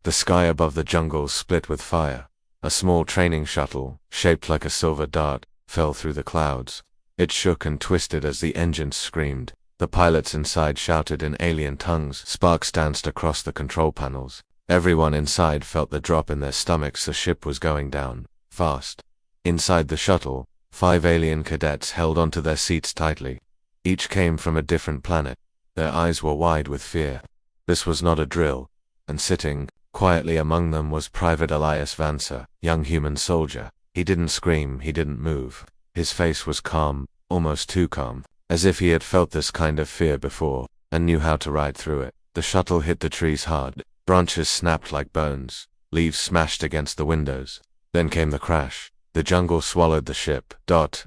The sky above the jungle split with fire. A small training shuttle, shaped like a silver dart, fell through the clouds. It shook and twisted as the engines screamed. The pilots inside shouted in alien tongues. Sparks danced across the control panels. Everyone inside felt the drop in their stomachs. The ship was going down, fast. Inside the shuttle, 5 alien cadets held onto their seats tightly. Each came from a different planet. Their eyes were wide with fear. This was not a drill. And sitting quietly among them was Private Elias Vance, young human soldier. He didn't scream, he didn't move. His face was calm, almost too calm, as if he had felt this kind of fear before, and knew how to ride through it. The shuttle hit the trees hard. Branches snapped like bones. Leaves smashed against the windows. Then came the crash. The jungle swallowed the ship.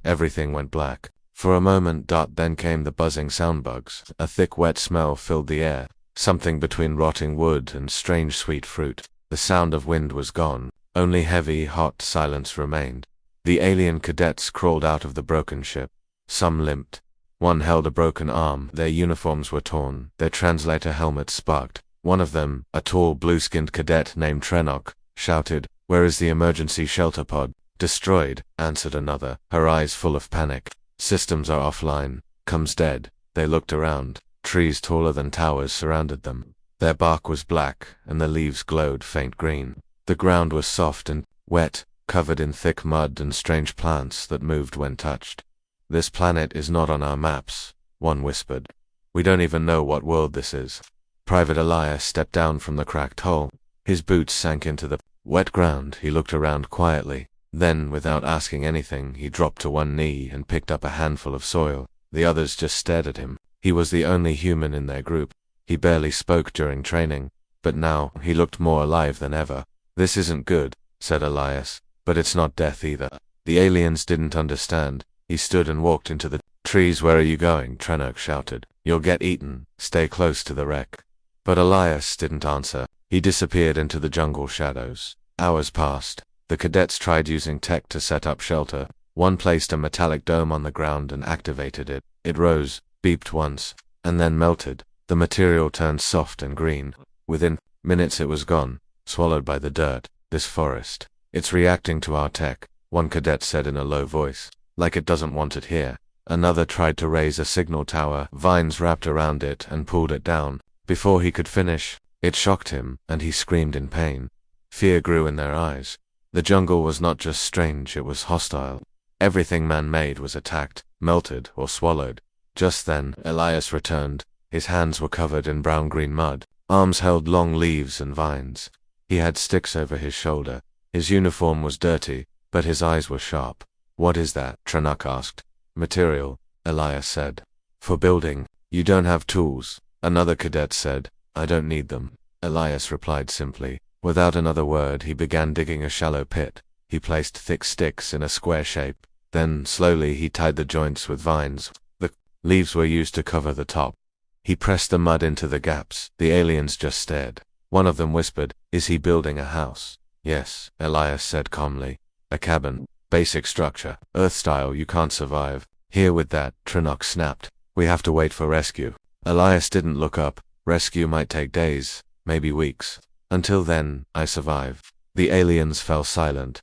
Everything went black. For a moment. Then came the buzzing sound bugs. A thick wet smell filled the air. Something between rotting wood and strange sweet fruit. The sound of wind was gone. Only heavy, hot silence remained. The alien cadets crawled out of the broken ship. Some limped. One held a broken arm. Their uniforms were torn. Their translator helmets sparked. One of them, a tall blue-skinned cadet named Trenok, shouted, "Where is the emergency shelter pod?" "Destroyed," answered another, her eyes full of panic. "Systems are offline. Comes dead." They looked around. Trees taller than towers surrounded them. Their bark was black, and the leaves glowed faint green. The ground was soft and wet, covered in thick mud and strange plants that moved when touched. "This planet is not on our maps," one whispered. "We don't even know what world this is." Private Elias stepped down from the cracked hull. His boots sank into the wet ground. He looked around quietly. Then, without asking anything, he dropped to one knee and picked up a handful of soil. The others just stared at him. He was the only human in their group. He barely spoke during training, but now he looked more alive than ever. "This isn't good," said Elias, "but it's not death either." The aliens didn't understand. He stood and walked into the trees. "Where are you going?" Trenok shouted. "You'll get eaten. Stay close to the wreck." But Elias didn't answer. He disappeared into the jungle shadows. Hours passed. The cadets tried using tech to set up shelter. One placed a metallic dome on the ground and activated it. It rose, beeped once, and then melted. The material turned soft and green. Within minutes it was gone, swallowed by the dirt. "This forest. It's reacting to our tech," one cadet said in a low voice. "Like it doesn't want it here." Another tried to raise a signal tower. Vines wrapped around it and pulled it down. Before he could finish, it shocked him, and he screamed in pain. Fear grew in their eyes. The jungle was not just strange, it was hostile. Everything man-made was attacked, melted, or swallowed. Just then, Elias returned. His hands were covered in brown-green mud. Arms held long leaves and vines. He had sticks over his shoulder. His uniform was dirty, but his eyes were sharp. "What is that?" Trenok asked. "Material," Elias said. "For building. You don't have tools." Another cadet said, "I don't need them." Elias replied simply. Without another word, he began digging a shallow pit. He placed thick sticks in a square shape. Then, slowly, he tied the joints with vines. The leaves were used to cover the top. He pressed the mud into the gaps. The aliens just stared. One of them whispered, "Is he building a house?" "Yes," Elias said calmly. "A cabin. Basic structure. Earth-style, you can't survive." "Here with that," Trenok snapped. "We have to wait for rescue." Elias didn't look up. "Rescue might take days, maybe weeks. Until then, I survive." The aliens fell silent.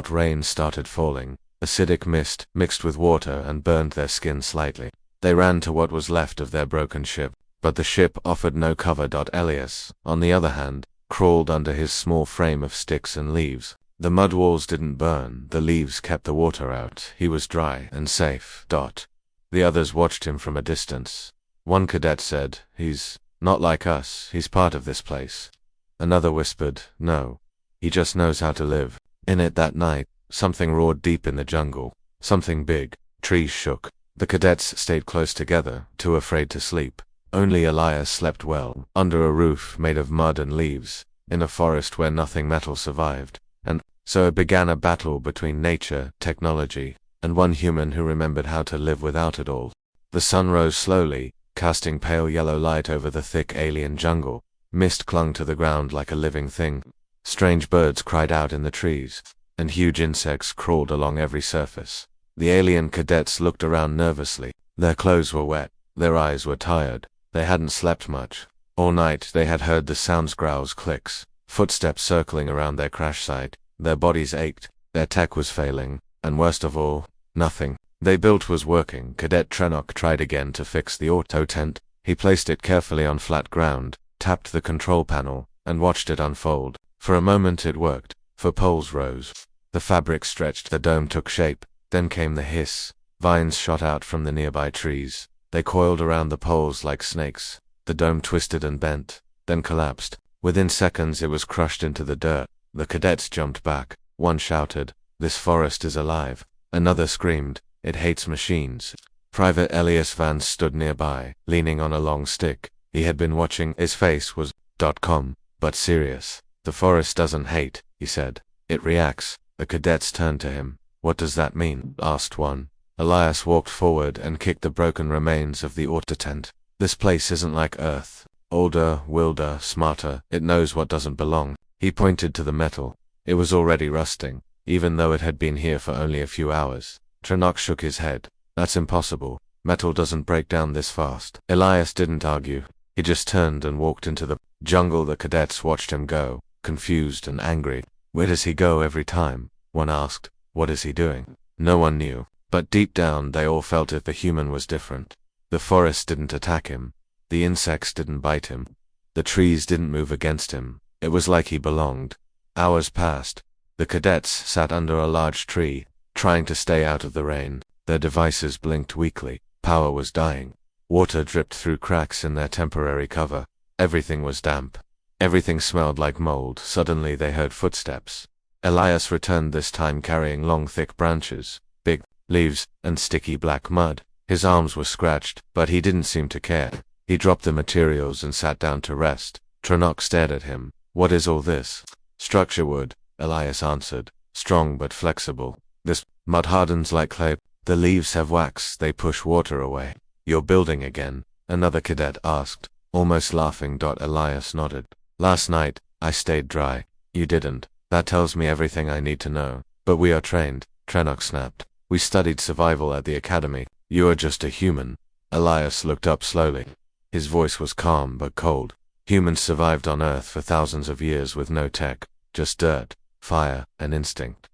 Rain started falling. Acidic mist mixed with water and burned their skin slightly. They ran to what was left of their broken ship, but the ship offered no cover. Elias, on the other hand, crawled under his small frame of sticks and leaves. The mud walls didn't burn, the leaves kept the water out. He was dry and safe. The others watched him from a distance. One cadet said, "He's not like us, he's part of this place." Another whispered, "No, he just knows how to live." In it that night, something roared deep in the jungle. Something big. Trees shook. The cadets stayed close together, too afraid to sleep. Only Elias slept well, under a roof made of mud and leaves, in a forest where nothing metal survived. And so it began a battle between nature, technology, and one human who remembered how to live without it all. The sun rose slowly, casting pale yellow light over the thick alien jungle. Mist clung to the ground like a living thing. Strange birds cried out in the trees, and huge insects crawled along every surface. The alien cadets looked around nervously. Their clothes were wet. Their eyes were tired. They hadn't slept much. All night they had heard the sounds, growls, clicks, footsteps circling around their crash site. Their bodies ached, their tech was failing, and worst of all, nothing they built was working. Cadet Trenok tried again to fix the auto tent. He placed it carefully on flat ground, tapped the control panel, and watched it unfold. For a moment it worked, for poles rose. The fabric stretched, the dome took shape, then came the hiss. Vines shot out from the nearby trees. They coiled around the poles like snakes. The dome twisted and bent, then collapsed. Within seconds it was crushed into the dirt. The cadets jumped back. One shouted, "This forest is alive." Another screamed, "It hates machines." Private Elias Vance stood nearby, leaning on a long stick. He had been watching. His face was but serious. "The forest doesn't hate," he said. "It reacts." The cadets turned to him. "What does that mean?" asked one. Elias walked forward and kicked the broken remains of the auto tent. "This place isn't like Earth. Older, wilder, smarter. It knows what doesn't belong." He pointed to the metal. It was already rusting, even though it had been here for only a few hours. Trenok shook his head. "That's impossible. Metal doesn't break down this fast." Elias didn't argue. He just turned and walked into the jungle. The cadets watched him go, confused and angry. "Where does he go every time?" one asked. "What is he doing?" No one knew, but deep down they all felt it. The human was different. The forest didn't attack him. The insects didn't bite him. The trees didn't move against him. It was like he belonged. Hours passed. The cadets sat under a large tree, trying to stay out of the rain. Their devices blinked weakly. Power was dying. Water dripped through cracks in their temporary cover. Everything was damp. Everything smelled like mold. Suddenly they heard footsteps. Elias returned, this time carrying long thick branches, big leaves, and sticky black mud. His arms were scratched, but he didn't seem to care. He dropped the materials and sat down to rest. Trenok stared at him. "What is all this?" "Structure wood," Elias answered. "Strong but flexible. This mud hardens like clay. The leaves have wax, they push water away." "You're building again?" another cadet asked, almost laughing. Elias nodded. "Last night, I stayed dry. You didn't. That tells me everything I need to know." "But we are trained," Trenok snapped. "We studied survival at the academy. You are just a human." Elias looked up slowly. His voice was calm but cold. "Humans survived on Earth for thousands of years with no tech, just dirt, fire, and instinct.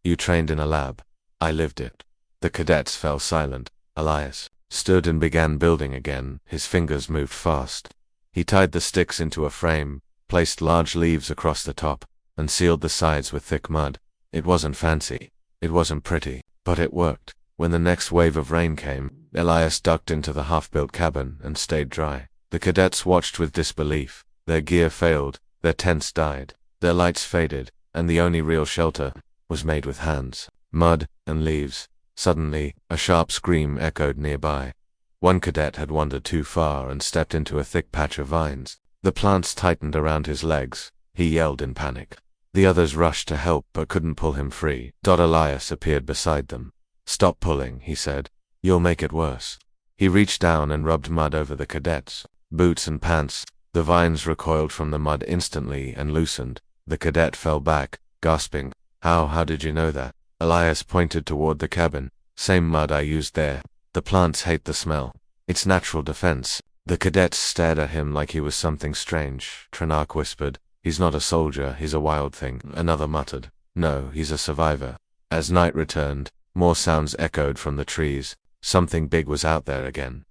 You trained in a lab. I lived it." The cadets fell silent. Elias stood and began building again. His fingers moved fast. He tied the sticks into a frame, placed large leaves across the top, and sealed the sides with thick mud. It wasn't fancy. It wasn't pretty, but it worked. When the next wave of rain came, Elias ducked into the half-built cabin and stayed dry. The cadets watched with disbelief. Their gear failed, their tents died, their lights faded, and the only real shelter was made with hands, mud, and leaves. Suddenly, a sharp scream echoed nearby. One cadet had wandered too far and stepped into a thick patch of vines. The plants tightened around his legs. He yelled in panic. The others rushed to help but couldn't pull him free. Elias appeared beside them. "Stop pulling," he said. "You'll make it worse." He reached down and rubbed mud over the cadets' boots and pants. The vines recoiled from the mud instantly and loosened. The cadet fell back, gasping. How did you know that?" Elias pointed toward the cabin. "Same mud I used there. The plants hate the smell. It's natural defense." The cadets stared at him like he was something strange. Trenok whispered, "He's not a soldier, he's a wild thing." Another muttered, "No, he's a survivor." As night returned, more sounds echoed from the trees. Something big was out there again.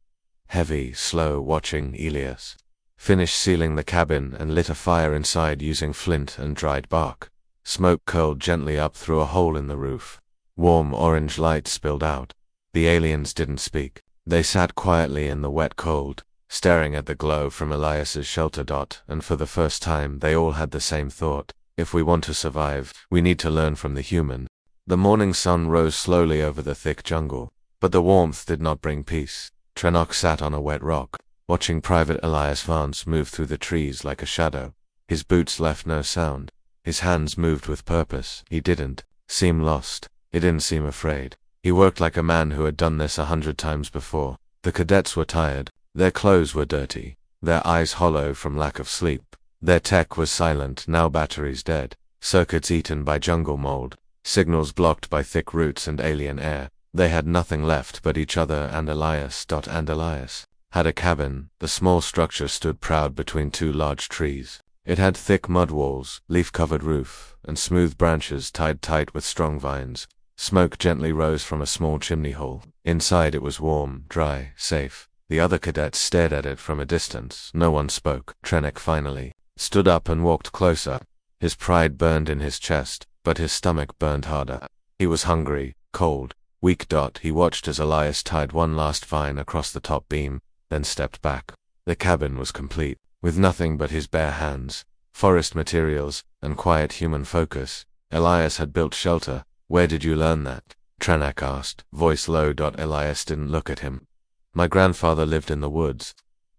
Heavy, slow, watching. Elias finished sealing the cabin and lit a fire inside using flint and dried bark. Smoke curled gently up through a hole in the roof. Warm orange light spilled out. The aliens didn't speak. They sat quietly in the wet cold, staring at the glow from Elias's shelter. And for the first time they all had the same thought. If we want to survive, we need to learn from the human. The morning sun rose slowly over the thick jungle, but the warmth did not bring peace. Trenok sat on a wet rock, watching Private Elias Vance move through the trees like a shadow. His boots left no sound. His hands moved with purpose. He didn't seem lost. He didn't seem afraid. He worked like a man who had done this 100 times before. The cadets were tired. Their clothes were dirty. Their eyes hollow from lack of sleep. Their tech was silent, now batteries dead. Circuits eaten by jungle mold. Signals blocked by thick roots and alien air. They had nothing left but each other and Elias. And Elias had a cabin. The small structure stood proud between two large trees. It had thick mud walls, leaf-covered roof, and smooth branches tied tight with strong vines. Smoke gently rose from a small chimney hole. Inside it was warm, dry, safe. The other cadets stared at it from a distance. No one spoke. Trenok finally stood up and walked closer. His pride burned in his chest, but his stomach burned harder. He was hungry, cold, weak. He watched as Elias tied one last vine across the top beam, then stepped back. The cabin was complete, with nothing but his bare hands, forest materials, and quiet human focus. Elias had built shelter. Where did you learn that? Trenok asked, voice low. Elias didn't look at him. My grandfather lived in the woods.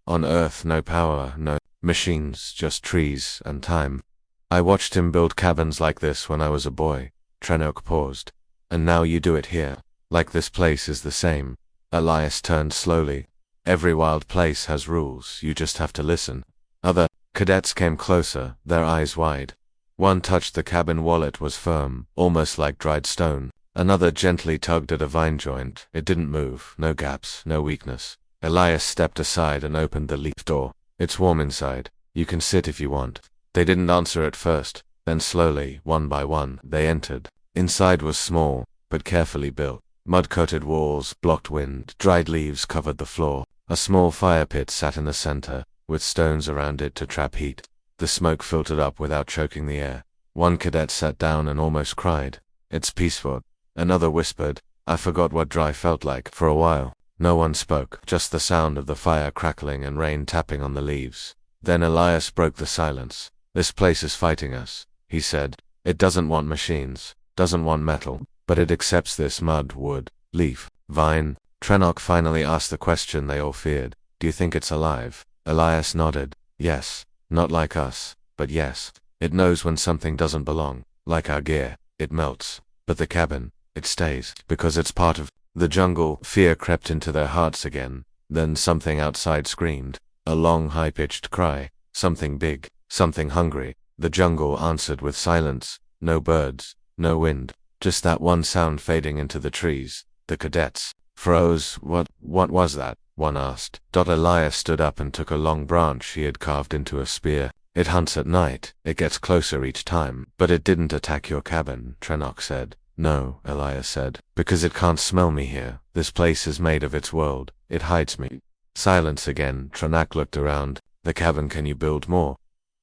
On Earth, no power, no machines, just trees and time. I watched him build cabins like this when I was a boy. Trenok paused. And now you do it here. Like this place is the same. Elias turned slowly. Every wild place has rules, you just have to listen. Other cadets came closer, their eyes wide. One touched the cabin wall. It was firm, almost like dried stone. Another gently tugged at a vine joint. It didn't move, no gaps, no weakness. Elias stepped aside and opened the leaf door. It's warm inside. You can sit if you want. They didn't answer at first. Then slowly, one by one, they entered. Inside was small, but carefully built. Mud-coated walls blocked wind. Dried leaves covered the floor. A small fire pit sat in the center, with stones around it to trap heat. The smoke filtered up without choking the air. One cadet sat down and almost cried. It's peaceful. Another whispered, I forgot what dry felt like. For a while, no one spoke, just the sound of the fire crackling and rain tapping on the leaves. Then Elias broke the silence. This place is fighting us, he said. It doesn't want machines, doesn't want metal, but it accepts this mud, wood, leaf, vine. Trenok finally asked the question they all feared. Do you think it's alive? Elias nodded. Yes, not like us, but yes. It knows when something doesn't belong, like our gear. It melts. But the cabin, it stays, because it's part of the jungle. Fear crept into their hearts again. Then something outside screamed. A long, high-pitched cry. Something big, something hungry. The jungle answered with silence. No birds, no wind. Just that one sound fading into the trees. The cadets froze. What was that? One asked. Elias stood up and took a long branch he had carved into a spear. It hunts at night. It gets closer each time. But it didn't attack your cabin, Trenok said. No, Elias said, because it can't smell me here. This place is made of its world. It hides me. Silence again. Trenok looked around. The cabin, can you build more?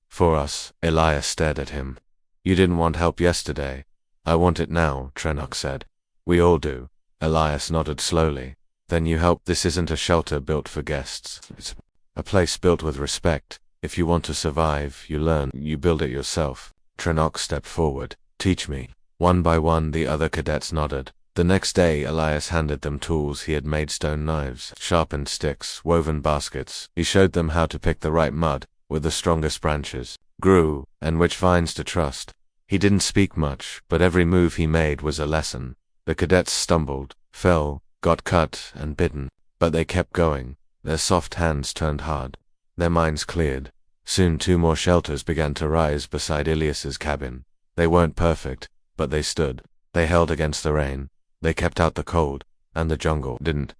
For us. Elias stared at him. You didn't want help yesterday. I want it now, Trenok said. We all do. Elias nodded slowly. Then you help. This isn't a shelter built for guests. It's a place built with respect. If you want to survive, you learn, you build it yourself. Trenok stepped forward. Teach me. One by one, the other cadets nodded. The next day, Elias handed them tools. He had made stone knives, sharpened sticks, woven baskets. He showed them how to pick the right mud, with the strongest branches, grew, and which vines to trust. He didn't speak much, but every move he made was a lesson. The cadets stumbled, fell, got cut and bitten, but they kept going. Their soft hands turned hard. Their minds cleared. Soon 2 more shelters began to rise beside Elias's cabin. They weren't perfect, but they stood. They held against the rain. They kept out the cold, and the jungle didn't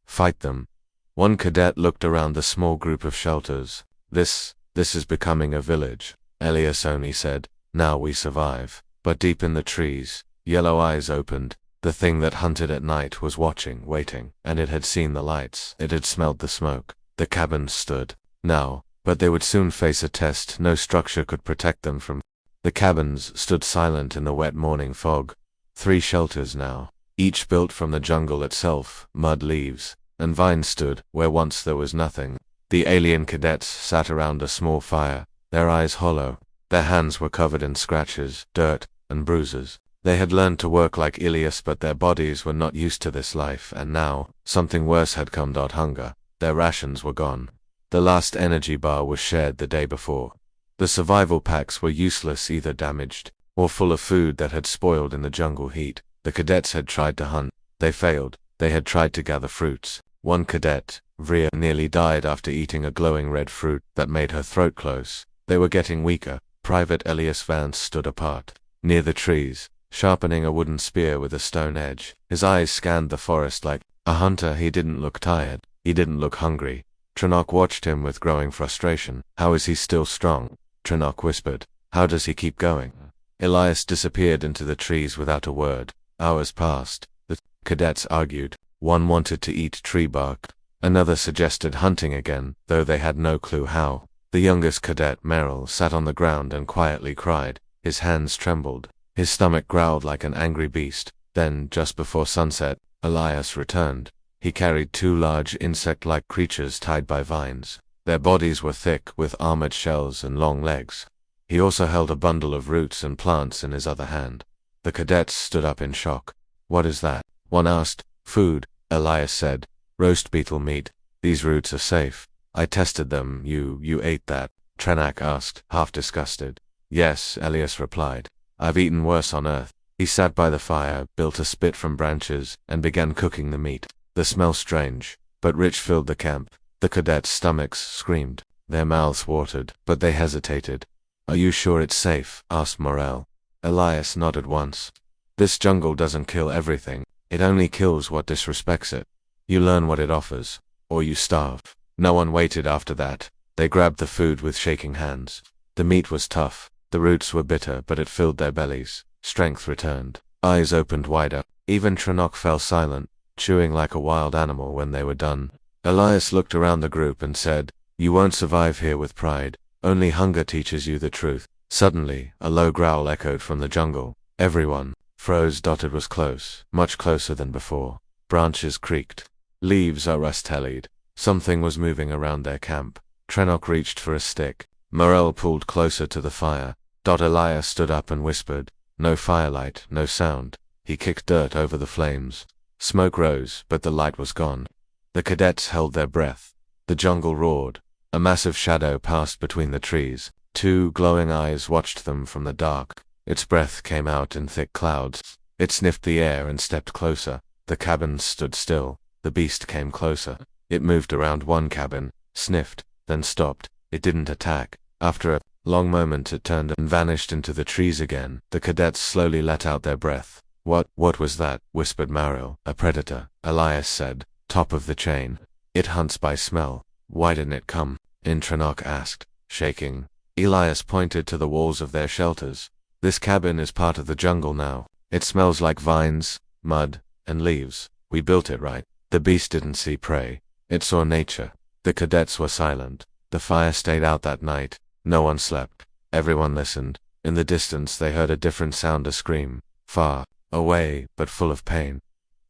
fight them. One cadet looked around the small group of shelters. This is becoming a village, Elias only said. Now we survive. But deep in the trees, yellow eyes opened. The thing that hunted at night was watching, waiting, and it had seen the lights. It had smelled the smoke. The cabins stood. Now, but they would soon face a test. No structure could protect them from. The cabins stood silent in the wet morning fog. 3 shelters now, each built from the jungle itself. Mud, leaves, and vines stood where once there was nothing. The alien cadets sat around a small fire, their eyes hollow. Their hands were covered in scratches, dirt, and bruises. They had learned to work like Elias, but their bodies were not used to this life, and now, something worse had come. Hunger. Their rations were gone. The last energy bar was shared the day before. The survival packs were useless, either damaged, or full of food that had spoiled in the jungle heat. The cadets had tried to hunt. They failed. They had tried to gather fruits. One cadet, Vria, nearly died after eating a glowing red fruit that made her throat close. They were getting weaker. Private Elias Vance stood apart, near the trees, sharpening a wooden spear with a stone edge. His eyes scanned the forest like a hunter. He didn't look tired. He didn't look hungry. Trenok watched him with growing frustration. How is he still strong? Tranok whispered. How does he keep going? Elias disappeared into the trees without a word. Hours passed. The cadets argued. One wanted to eat tree bark. Another suggested hunting again, though they had no clue how. The youngest cadet, Merrill, sat on the ground and quietly cried. His hands trembled. His stomach growled like an angry beast. Then, just before sunset, Elias returned. He carried 2 large insect-like creatures tied by vines. Their bodies were thick, with armored shells and long legs. He also held a bundle of roots and plants in his other hand. The cadets stood up in shock. What is that? One asked. Food, Elias said. Roast beetle meat. These roots are safe. I tested them. You ate that? Tranok asked, half disgusted. Yes, Elias replied. I've eaten worse on Earth. He sat by the fire, built a spit from branches, and began cooking the meat. The smell strange, but rich filled the camp. The cadets' stomachs screamed. Their mouths watered, but they hesitated. Are you sure it's safe? Asked Morel. Elias nodded once. This jungle doesn't kill everything. It only kills what disrespects it. You learn what it offers, or you starve. No one waited after that. They grabbed the food with shaking hands. The meat was tough. The roots were bitter, but it filled their bellies. Strength returned. Eyes opened wider. Even Tranok fell silent, chewing like a wild animal when they were done. Elias looked around the group and said, You won't survive here with pride. Only hunger teaches you the truth. Suddenly, a low growl echoed from the jungle. Everyone froze. It was close, much closer than before. Branches creaked. Leaves rustled. Something was moving around their camp. Tranok reached for a stick. Morel pulled closer to the fire. Elias stood up and whispered. No firelight, no sound. He kicked dirt over the flames. Smoke rose, but the light was gone. The cadets held their breath. The jungle roared. A massive shadow passed between the trees. 2 glowing eyes watched them from the dark. Its breath came out in thick clouds. It sniffed the air and stepped closer. The cabins stood still. The beast came closer. It moved around one cabin, sniffed, then stopped. It didn't attack. After a long moment it turned and vanished into the trees again. The cadets slowly let out their breath. What was that? Whispered Mariel. A predator, Elias said. Top of the chain. It hunts by smell. Why didn't it come? Tranok asked, shaking. Elias pointed to the walls of their shelters. This cabin is part of the jungle now. It smells like vines, mud, and leaves. We built it right. The beast didn't see prey. It saw nature. The cadets were silent. The fire stayed out that night. No one slept. Everyone listened. In the distance they heard a different sound, a scream. Far away, but full of pain.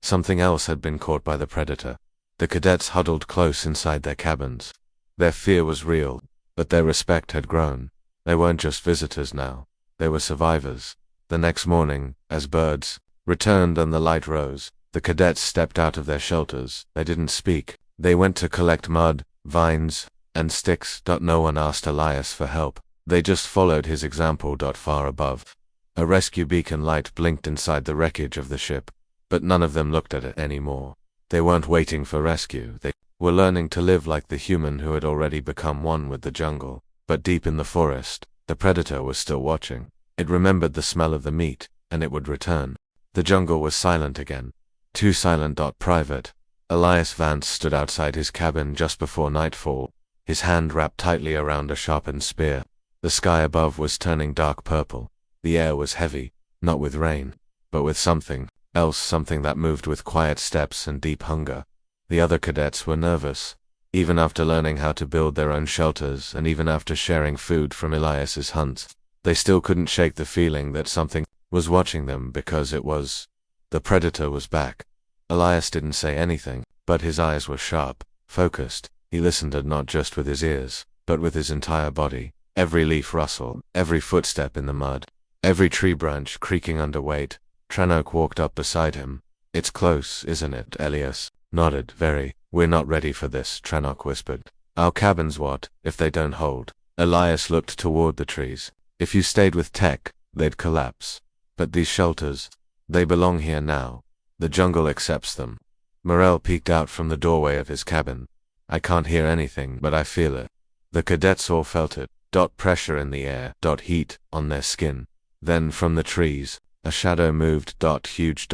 Something else had been caught by the predator. The cadets huddled close inside their cabins. Their fear was real, but their respect had grown. They weren't just visitors now. They were survivors. The next morning, as birds returned and the light rose, the cadets stepped out of their shelters. They didn't speak. They went to collect mud, vines, and sticks. No one asked Elias for help. They just followed his example. Far above, a rescue beacon light blinked inside the wreckage of the ship, but none of them looked at it anymore. They weren't waiting for rescue. They were learning to live like the human who had already become one with the jungle. But deep in the forest, the predator was still watching. It remembered the smell of the meat, and it would return. The jungle was silent again. Too silent. Private Elias Vance stood outside his cabin just before nightfall, his hand wrapped tightly around a sharpened spear. The sky above was turning dark purple. The air was heavy, not with rain, but with something else, something that moved with quiet steps and deep hunger. The other cadets were nervous. Even after learning how to build their own shelters, and even after sharing food from Elias's hunts, they still couldn't shake the feeling that something was watching them, because the predator was back. Elias didn't say anything, but his eyes were sharp, focused. He listened, and not just with his ears, but with his entire body. Every leaf rustle, every footstep in the mud, every tree branch creaking under weight. Tranok walked up beside him. It's close, isn't it? Elias nodded. Very. We're not ready for this, Tranok whispered. Our cabins, what if they don't hold? Elias looked toward the trees. If you stayed with tech, they'd collapse. But these shelters, they belong here now. The jungle accepts them. Morel peeked out from the doorway of his cabin. I can't hear anything, but I feel it. The cadets all felt it. Pressure in the air. Heat on their skin. Then from the trees, a shadow moved. Huge.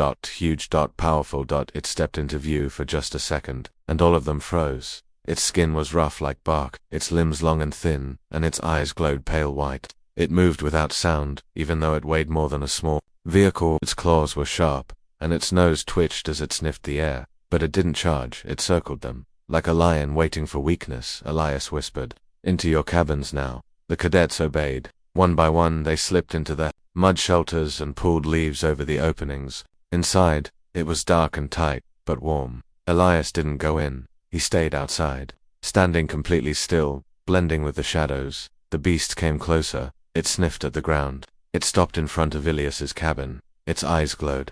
Powerful. It stepped into view for just a second, and all of them froze. Its skin was rough like bark, its limbs long and thin, and its eyes glowed pale white. It moved without sound, even though it weighed more than a small vehicle. Its claws were sharp, and its nose twitched as it sniffed the air, but it didn't charge, it circled them. Like a lion waiting for weakness, Elias whispered. Into your cabins now. The cadets obeyed. One by one they slipped into their mud shelters and pulled leaves over the openings. Inside, it was dark and tight, but warm. Elias didn't go in. He stayed outside, standing completely still, blending with the shadows. The beast came closer. It sniffed at the ground. It stopped in front of Elias's cabin. Its eyes glowed.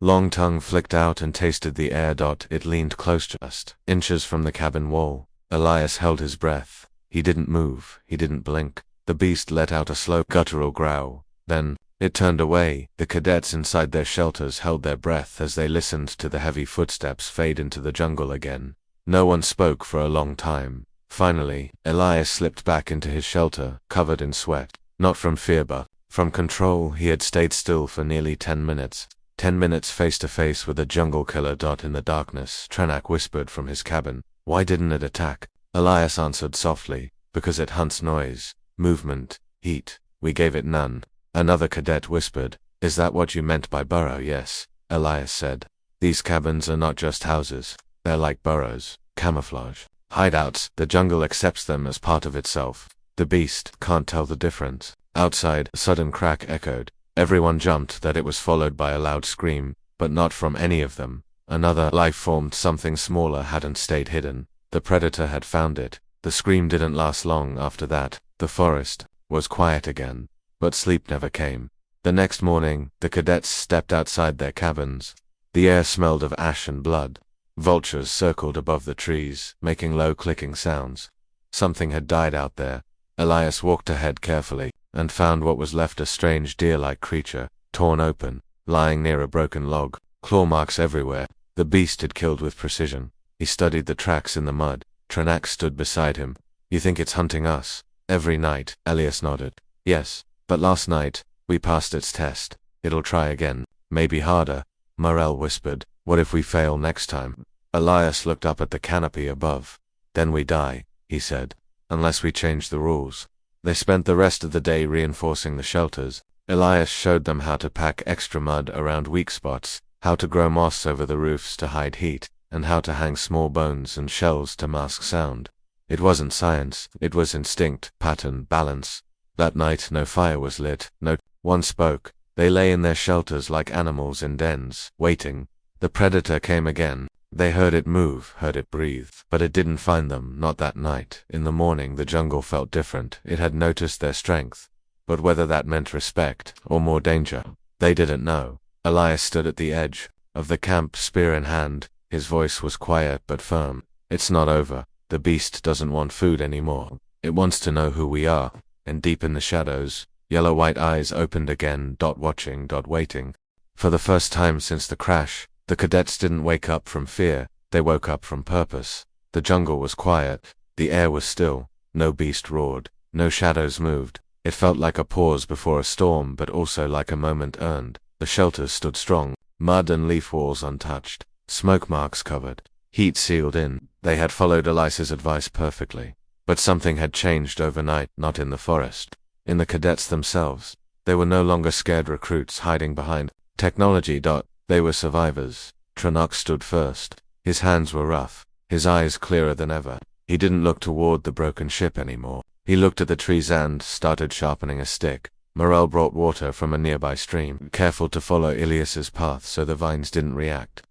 Long tongue flicked out and tasted the air. It leaned close, just inches from the cabin wall. Elias held his breath. He didn't move. He didn't blink. The beast let out a slow, guttural growl. Then, it turned away. The cadets inside their shelters held their breath as they listened to the heavy footsteps fade into the jungle again. No one spoke for a long time. Finally, Elias slipped back into his shelter, covered in sweat. Not from fear but from control. He had stayed still for nearly 10 minutes. 10 minutes face to face with a jungle killer. In the darkness, Trenak whispered from his cabin. Why didn't it attack? Elias answered softly. Because it hunts noise, movement, heat. We gave it none. Another cadet whispered. Is that what you meant by burrow? Yes, Elias said. These cabins are not just houses. They're like burrows, camouflage, hideouts. The jungle accepts them as part of itself. The beast can't tell the difference. Outside, a sudden crack echoed. Everyone jumped. That it was followed by a loud scream, but not from any of them. Another life formed. Something smaller hadn't stayed hidden. The predator had found it. The scream didn't last long after that. The forest was quiet again, but sleep never came. The next morning, the cadets stepped outside their cabins. The air smelled of ash and blood. Vultures circled above the trees, making low clicking sounds. Something had died out there. Elias walked ahead carefully, and found what was left, a strange deer-like creature, torn open, lying near a broken log, claw marks everywhere. The beast had killed with precision. He studied the tracks in the mud. Trenak stood beside him. You think it's hunting us? Every night, Elias nodded. Yes, but last night, we passed its test. It'll try again, maybe harder. Morel whispered. What if we fail next time? Elias looked up at the canopy above. Then we die, he said. Unless we change the rules. They spent the rest of the day reinforcing the shelters. Elias showed them how to pack extra mud around weak spots, how to grow moss over the roofs to hide heat, and how to hang small bones and shells to mask sound. It wasn't science, it was instinct, pattern, balance. That night no fire was lit, no one spoke. They lay in their shelters like animals in dens, waiting. The predator came again. They heard it move, heard it breathe, but it didn't find them, not that night. In the morning the jungle felt different. It had noticed their strength. But whether that meant respect, or more danger, they didn't know. Elias stood at the edge of the camp, spear in hand. His voice was quiet but firm. It's not over. The beast doesn't want food anymore. It wants to know who we are. And deep in the shadows, yellow-white eyes opened again, watching, waiting. For the first time since the crash, the cadets didn't wake up from fear. They woke up from purpose. The jungle was quiet. The air was still. No beast roared. No shadows moved. It felt like a pause before a storm, but also like a moment earned. The shelters stood strong, mud and leaf walls untouched, smoke marks covered, heat sealed in. They had followed Elias's advice perfectly. But something had changed overnight, not in the forest. In the cadets themselves. They were no longer scared recruits hiding behind technology. They were survivors. Trenak stood first. His hands were rough, his eyes clearer than ever. He didn't look toward the broken ship anymore. He looked at the trees and started sharpening a stick. Morel brought water from a nearby stream, careful to follow Elias's path so the vines didn't react.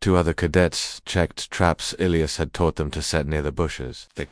2 other cadets checked traps Elias had taught them to set near the bushes. They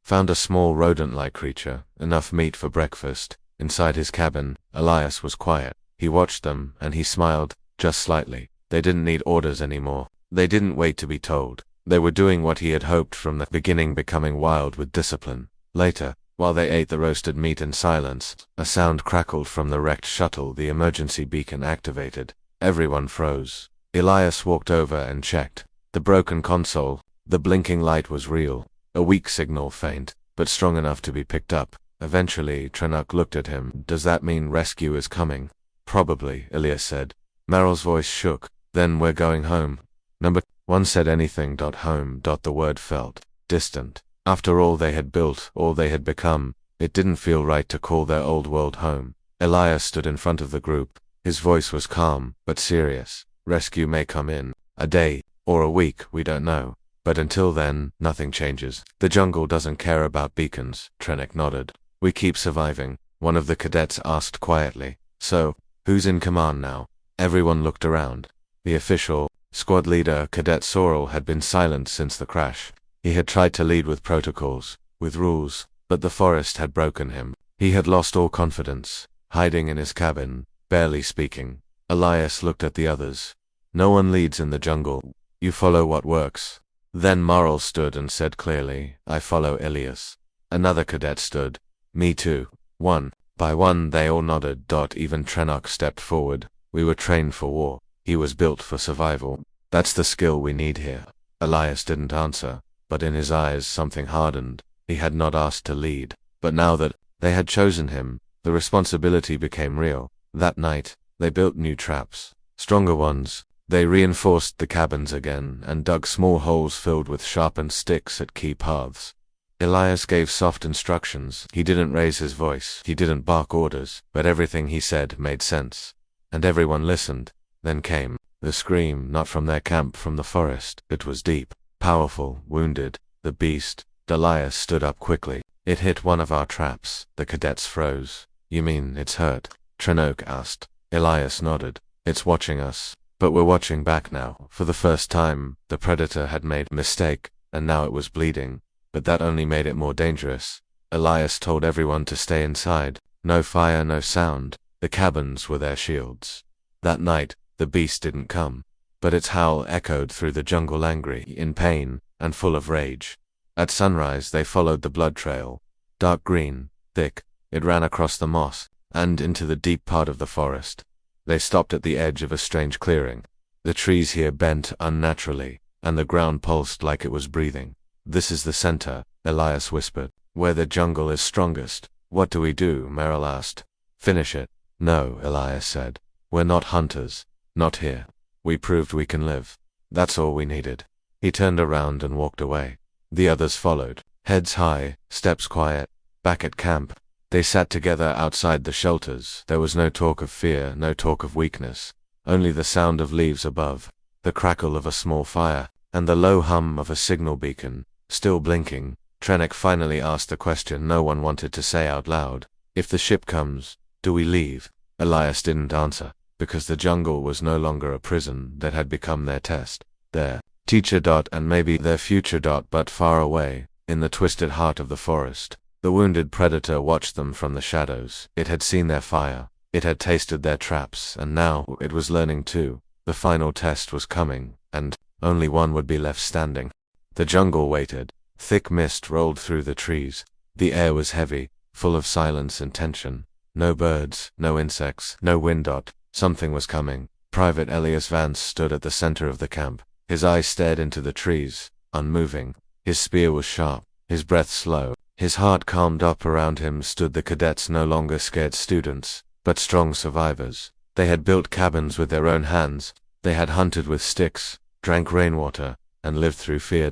found a small rodent-like creature, enough meat for breakfast. Inside his cabin, Elias was quiet. He watched them, and he smiled, just slightly. They didn't need orders anymore. They didn't wait to be told. They were doing what he had hoped from the beginning, becoming wild with discipline. Later, while they ate the roasted meat in silence, a sound crackled from the wrecked shuttle. The emergency beacon activated. Everyone froze. Elias walked over and checked. The broken console. The blinking light was real. A weak signal, faint, but strong enough to be picked up. Eventually, Trenak looked at him. Does that mean rescue is coming? Probably, Elias said. Meryl's voice shook. Then we're going home. Number 1 said anything. Home. The word felt distant. After all they had built, all they had become, it didn't feel right to call their old world home. Elias stood in front of the group. His voice was calm, but serious. Rescue may come in a day, or a week, we don't know. But until then, nothing changes. The jungle doesn't care about beacons. Trennick nodded. We keep surviving, one of the cadets asked quietly. So, who's in command now? Everyone looked around. The official, squad leader, Cadet Sorrel, had been silent since the crash. He had tried to lead with protocols, with rules, but the forest had broken him. He had lost all confidence, hiding in his cabin, barely speaking. Elias looked at the others. No one leads in the jungle. You follow what works. Then Marl stood and said clearly, I follow Elias. Another cadet stood. Me too. One by one they all nodded. Even Trennock stepped forward. We were trained for war. He was built for survival. That's the skill we need here. Elias didn't answer, but in his eyes something hardened. He had not asked to lead, but now that they had chosen him, the responsibility became real. That night, they built new traps, stronger ones. They reinforced the cabins again and dug small holes filled with sharpened sticks at key paths. Elias gave soft instructions. He didn't raise his voice. He didn't bark orders, but everything he said made sense. And everyone listened. Then came the scream, not from their camp, from the forest. It was deep, powerful, wounded. The beast. Elias stood up quickly. It hit one of our traps. The cadets froze. You mean it's hurt? Trennock asked. Elias nodded. It's watching us. But we're watching back now. For the first time, the predator had made a mistake, and now it was bleeding. But that only made it more dangerous. Elias told everyone to stay inside. No fire, no sound. The cabins were their shields. That night, the beast didn't come. But its howl echoed through the jungle, angry, in pain, and full of rage. At sunrise they followed the blood trail. Dark green, thick, it ran across the moss, and into the deep part of the forest. They stopped at the edge of a strange clearing. The trees here bent unnaturally, and the ground pulsed like it was breathing. This is the center, Elias whispered, where the jungle is strongest. What do we do? Merrill asked. Finish it. No, Elias said. We're not hunters. Not here. We proved we can live. That's all we needed. He turned around and walked away. The others followed, heads high, steps quiet. Back at camp, they sat together outside the shelters. There was no talk of fear, no talk of weakness. Only the sound of leaves above, the crackle of a small fire, and the low hum of a signal beacon, still blinking. Trennick finally asked the question no one wanted to say out loud. If the ship comes, do we leave? Elias didn't answer, because the jungle was no longer a prison. That had become their test, their teacher. And maybe their future. But far away, in the twisted heart of the forest, the wounded predator watched them from the shadows. It had seen their fire. It had tasted their traps, and now it was learning too. The final test was coming, and only one would be left standing. The jungle waited. Thick mist rolled through the trees. The air was heavy, full of silence and tension. No birds, no insects, no wind. Something was coming. Private Elias Vance stood at the center of the camp. His eyes stared into the trees, unmoving. His spear was sharp, his breath slow. His heart calmed. Up around him stood the cadets, no longer scared students, but strong survivors. They had built cabins with their own hands. They had hunted with sticks, drank rainwater, and lived through fear.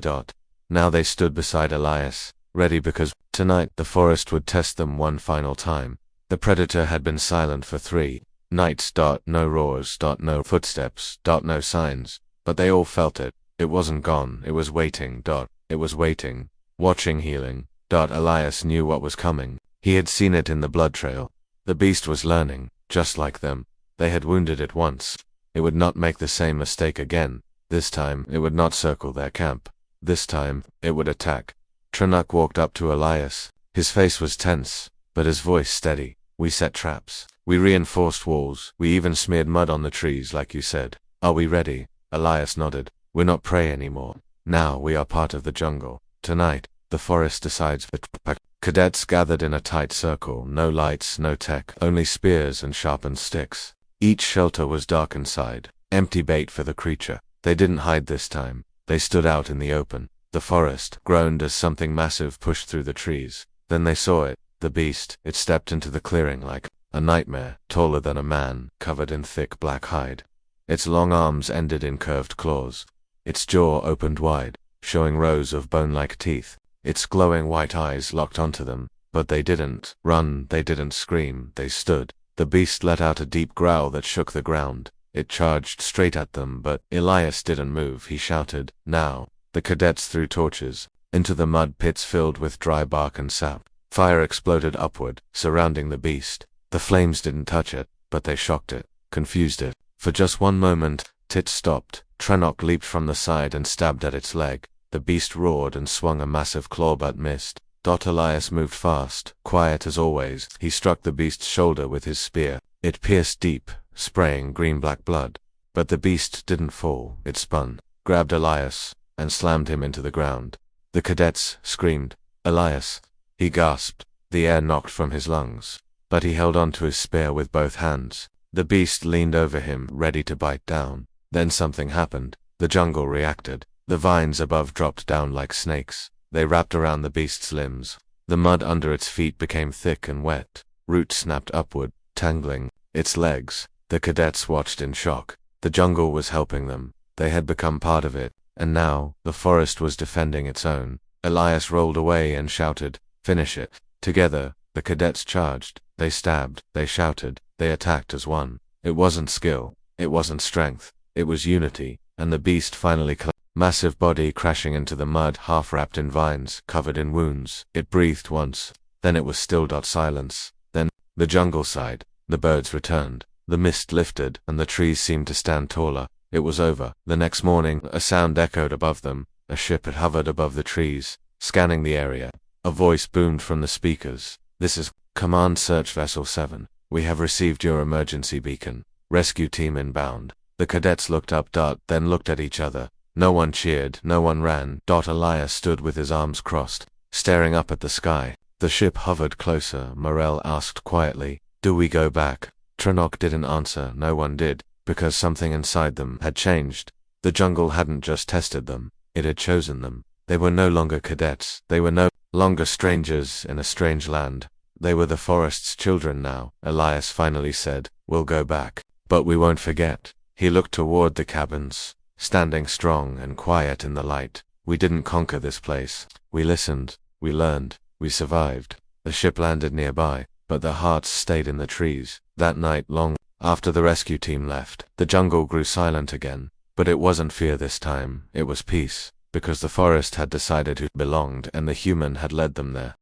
Now they stood beside Elias, ready because tonight the forest would test them one final time. The predator had been silent for 3 nights. No roars. No footsteps. No signs. But they all felt it. It wasn't gone. It was waiting. It was waiting. Watching, healing. Elias knew what was coming. He had seen it in the blood trail. The beast was learning, just like them. They had wounded it once. It would not make the same mistake again. This time, it would not circle their camp. This time, it would attack. Trennock walked up to Elias. His face was tense, but his voice steady. We set traps. We reinforced walls. We even smeared mud on the trees, like you said. Are we ready? Elias nodded. We're not prey anymore. Now we are part of the jungle. Tonight, the forest decides. Cadets gathered in a tight circle. No lights, no tech, only spears and sharpened sticks. Each shelter was dark inside. Empty bait for the creature. They didn't hide this time. They stood out in the open. The forest groaned as something massive pushed through the trees. Then they saw it. The beast. It stepped into the clearing like a nightmare, taller than a man, covered in thick black hide. Its long arms ended in curved claws. Its jaw opened wide. showing rows of bone-like teeth. Its glowing white eyes locked onto them, but they didn't run, they didn't scream, they stood. The beast let out a deep growl that shook the ground. It charged straight at them, but Elias didn't move. He shouted, "Now!" The cadets threw torches into the mud pits filled with dry bark and sap. Fire exploded upward, surrounding the beast. The flames didn't touch it, but they shocked it, confused it. For just one moment, it stopped. Trenok leaped from the side and stabbed at its leg. The beast roared and swung a massive claw but missed. Elias moved fast, quiet as always. He struck the beast's shoulder with his spear. It pierced deep, spraying green-black blood. But the beast didn't fall. It spun, grabbed Elias, and slammed him into the ground. The cadets screamed, "Elias!" He gasped. The air knocked from his lungs. But he held on to his spear with both hands. The beast leaned over him, ready to bite down. Then something happened. The jungle reacted. The vines above dropped down like snakes. They wrapped around the beast's limbs. The mud under its feet became thick and wet. Roots snapped upward, tangling its legs. The cadets watched in shock. The jungle was helping them. They had become part of it, and now the forest was defending its own. Elias rolled away and shouted, "Finish it!" Together, the cadets charged. They stabbed, they shouted, they attacked as one. It wasn't skill, it wasn't strength, it was unity, and the beast finally massive body crashing into the mud, half wrapped in vines, covered in wounds. It breathed once, then it was still. Silence. Then, the jungle sighed. The birds returned. The mist lifted, and the trees seemed to stand taller. It was over. The next morning, a sound echoed above them. A ship had hovered above the trees, scanning the area. A voice boomed from the speakers. "This is Command Search Vessel 7. We have received your emergency beacon. Rescue team inbound." The cadets looked up, then looked at each other. No one cheered, no one ran. Elias stood with his arms crossed, staring up at the sky. The ship hovered closer. Morel asked quietly, "Do we go back?" Trenok didn't answer. No one did, because something inside them had changed. The jungle hadn't just tested them, it had chosen them. They were no longer cadets. They were no longer strangers in a strange land. They were the forest's children now. Elias finally said, "We'll go back, but we won't forget." He looked toward the cabins, standing strong and quiet in the light. "We didn't conquer this place. We listened, we learned, we survived." The ship landed nearby, but their hearts stayed in the trees. That night, long after the rescue team left, the jungle grew silent again. But it wasn't fear this time, it was peace, because the forest had decided who belonged and the human had led them there.